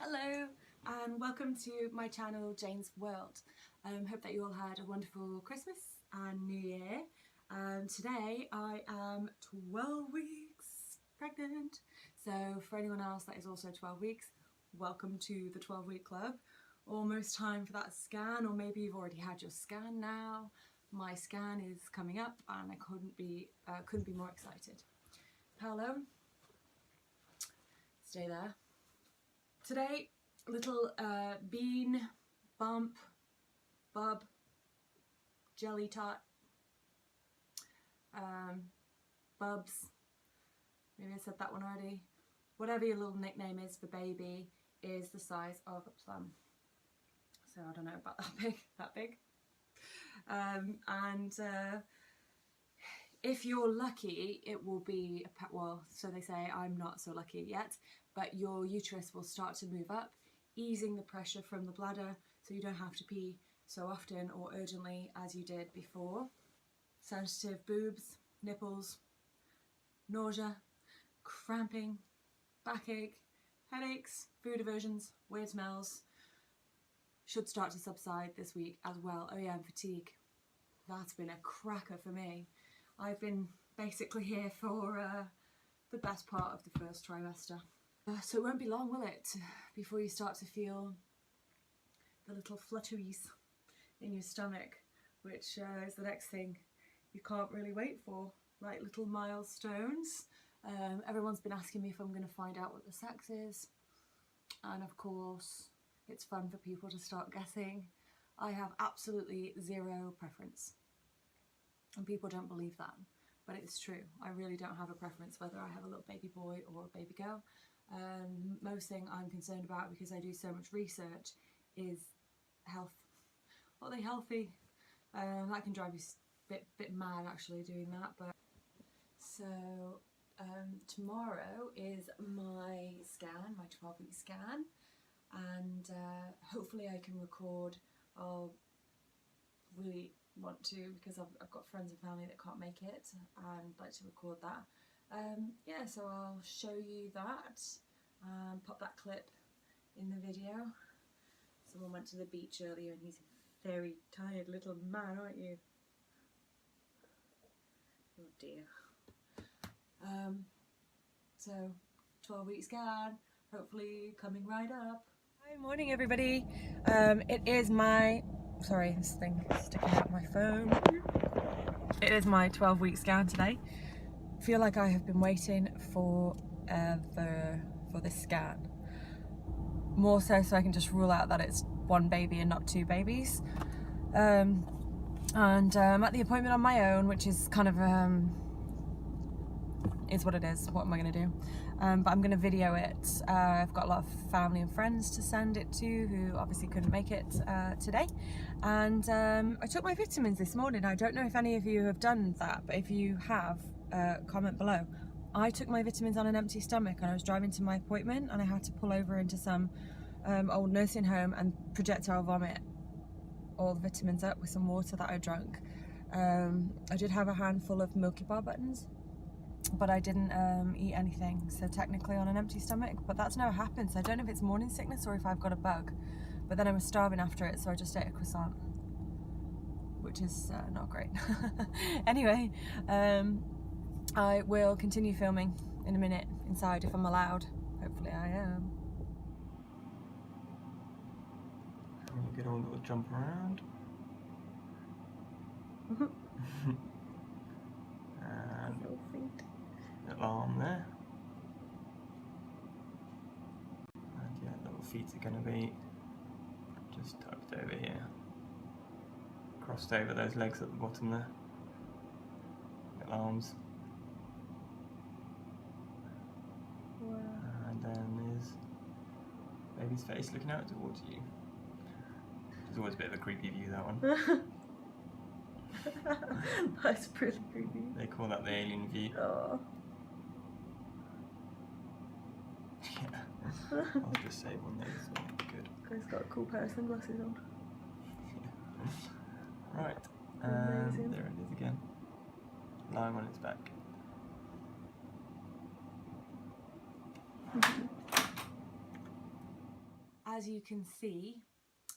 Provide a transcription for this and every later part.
Hello and welcome to my channel Jane's World. Hope that you all had a wonderful Christmas and New Year. Today I am 12 weeks pregnant, so for anyone else that is also 12 weeks, welcome to the 12-week club. Almost time for that scan, or maybe you've already had your scan now. My scan is coming up and I couldn't be more excited. Hello, stay there. Today, little bean, bump, bub, jelly tot, bubs, maybe I said that one already. Whatever your little nickname is for baby is the size of a plum. So I don't know about that big. If you're lucky, it will be, well, so they say, I'm not so lucky yet, but your uterus will start to move up, easing the pressure from the bladder so you don't have to pee so often or urgently as you did before. Sensitive boobs, nipples, nausea, cramping, backache, headaches, food aversions, weird smells should start to subside this week as well. Oh yeah, and fatigue. That's been a cracker for me. I've been basically here for the best part of the first trimester. So it won't be long, will it, before you start to feel the little flutteries in your stomach, which is the next thing you can't really wait for, like little milestones. Everyone's been asking me if I'm going to find out what the sex is, and of course it's fun for people to start guessing. I have absolutely zero preference. And people don't believe that, but it's true. I really don't have a preference whether I have a little baby boy or a baby girl. Most thing I'm concerned about, because I do so much research, is health. Are they healthy? That can drive you a bit mad actually doing that. But so tomorrow is my scan, my 12-week scan, and hopefully I can record. I'll really want to, because I've got friends and family that can't make it and like to record that. Yeah, so I'll show you that and pop that clip in the video. Someone went to the beach earlier and he's a very tired little man, aren't you? Oh dear. So 12-week scan, hopefully coming right up. Hi, morning everybody. It is my, sorry, this thing is sticking out my phone. It is my 12-week scan today. I feel like I have been waiting forever for this scan. More so I can just rule out that it's one baby and not two babies. I'm at the appointment on my own, which is kind of is what it is. What am I going to do? But I'm going to video it. I've got a lot of family and friends to send it to who obviously couldn't make it today. And I took my vitamins this morning. I don't know if any of you have done that, but if you have, comment below. I took my vitamins on an empty stomach, and I was driving to my appointment and I had to pull over into some old nursing home and projectile vomit all the vitamins up with some water that I drank. I did have a handful of Milky Bar buttons, but I didn't eat anything, so technically on an empty stomach. But that's never happened, so I don't know if it's morning sickness or if I've got a bug. But then I was starving after it, so I just ate a croissant, which is not great. Anyway, I will continue filming in a minute inside if I'm allowed. Hopefully I am. You get all little jump around. And Little feet. little arm there. And yeah, little feet are going to be just tucked over here. Crossed over those legs at the bottom there. Little arms. Wow. And then there's baby's face looking out towards you. It's always a bit of a creepy view, that one. That's pretty creepy. They call that the alien view. Oh. Yeah. I'll just save on those as well. Good. Guy's got a cool pair of sunglasses on. Right. Amazing. There it is again. Lying on its back. as you can see,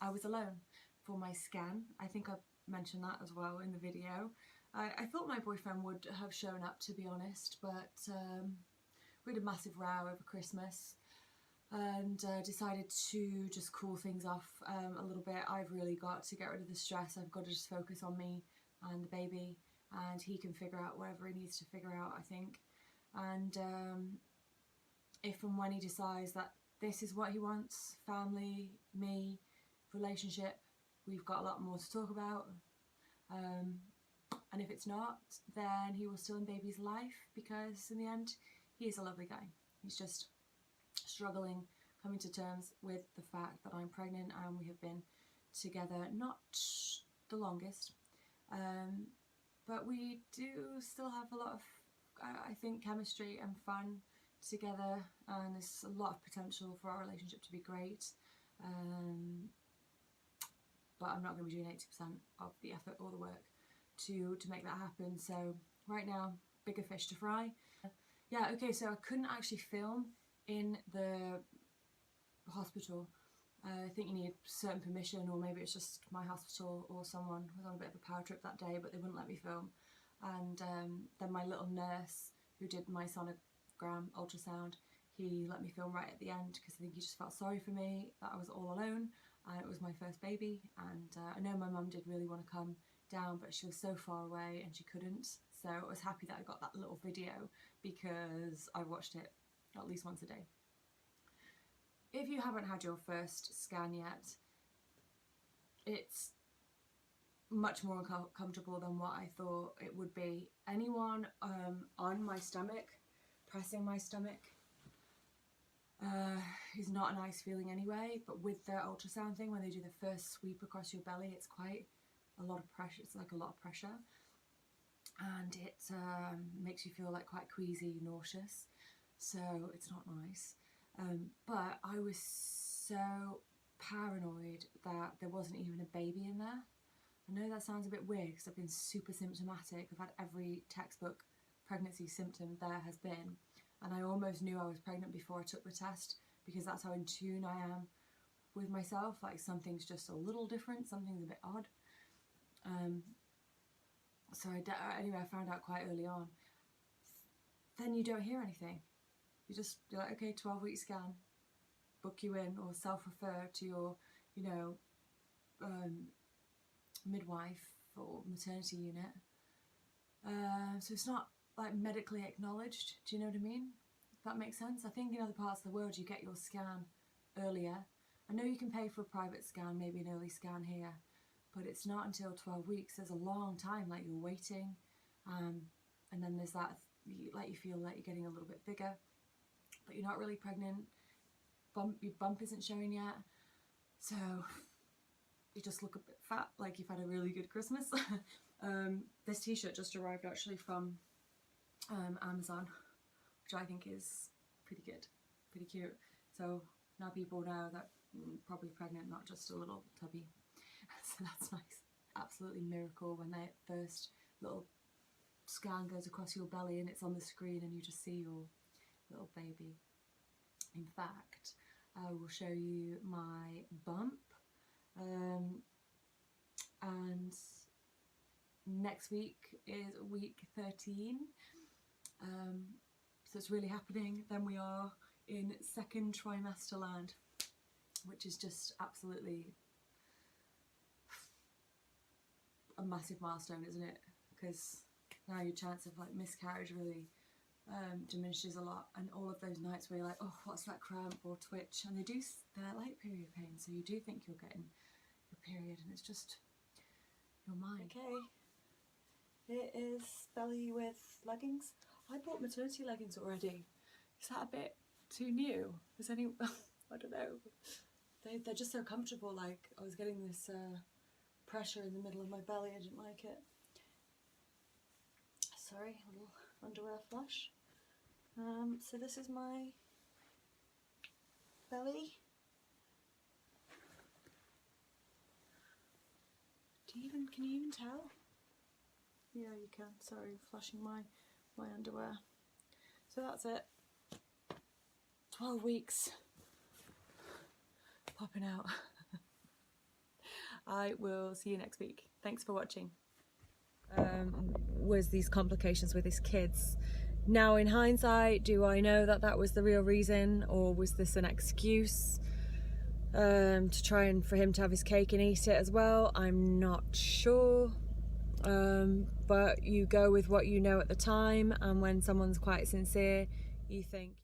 I was alone for my scan. I think I mentioned that as well in the video. I thought my boyfriend would have shown up, to be honest, but we had a massive row over Christmas and decided to just cool things off a little bit. I've really got to get rid of the stress. I've got to just focus on me and the baby, and he can figure out whatever he needs to figure out, I think. And if and when he decides that this is what he wants, family, me, relationship, we've got a lot more to talk about. And if it's not, then he will still in baby's life, because in the end, he is a lovely guy. He's just struggling coming to terms with the fact that I'm pregnant, and we have been together not the longest, but we do still have a lot of, I think, chemistry and fun together, and there's a lot of potential for our relationship to be great. But I'm not going to be doing 80% of the effort or the work to make that happen. So right now, bigger fish to fry. Yeah, okay, so I couldn't actually film in the hospital. I think you need certain permission, or maybe it's just my hospital or someone was on a bit of a power trip that day, but they wouldn't let me film. And then my little nurse who did my sonogram ultrasound, he let me film right at the end, because I think he just felt sorry for me that I was all alone, and it was my first baby. And I know my mum did really want to come down, but she was so far away and she couldn't. So I was happy that I got that little video, because I watched it at least once a day. If you haven't had your first scan yet, it's much more uncomfortable than what I thought it would be. Anyone on my stomach, pressing my stomach, is not a nice feeling anyway, but with the ultrasound thing, when they do the first sweep across your belly, it's quite a lot of pressure. It's like a lot of pressure, and it makes you feel like quite queasy, nauseous, so it's not nice. But I was so paranoid that there wasn't even a baby in there. I know that sounds a bit weird, because I've been super symptomatic. I've had every textbook pregnancy symptom there has been, and I almost knew I was pregnant before I took the test, because that's how in tune I am with myself. Like, something's just a little different, something's a bit odd. So anyway, I found out quite early on. Then you don't hear anything. You're like, okay, 12-week scan, book you in, or self-refer to your, you know, midwife or maternity unit. So it's not like medically acknowledged. Do you know what I mean? If that makes sense. I think in other parts of the world you get your scan earlier. I know you can pay for a private scan, maybe an early scan here, but it's not until 12 weeks. There's a long time, like you're waiting, and then there's that, like, you feel like you're getting a little bit bigger, but you're not really pregnant. Your bump isn't showing yet, so you just look a bit fat, like you've had a really good Christmas. This t-shirt just arrived actually from Amazon, which I think is pretty good, pretty cute. So now people know that I'm probably pregnant, not just a little tubby. So that's nice. Absolutely miracle when that first little scan goes across your belly and it's on the screen and you just see your little baby. In fact, I will show you my bump, and next week is week 13, so it's really happening. Then we are in second trimester land, which is just absolutely a massive milestone, isn't it? Because now your chance of like miscarriage really diminishes a lot, and all of those nights where you're like, oh, what's that cramp or twitch, and they're like period pain, so you do think you're getting your period, and it's just your mind. Okay, it is belly with leggings. I bought maternity leggings already. Is that a bit too new? Is any I don't know, they're just so comfortable. Like, I was getting this pressure in the middle of my belly. I didn't like it. Sorry, a little underwear flush. So this is my belly. Can you even tell? Yeah, you can. Sorry, flashing my underwear. So that's it. 12 weeks. Pop tripping out. I will see you next week. Thanks for watching. Was these complications with his kids. Now in hindsight, do I know that that was the real reason, or was this an excuse to try and for him to have his cake and eat it as well? I'm not sure. But you go with what you know at the time, and when someone's quite sincere, you think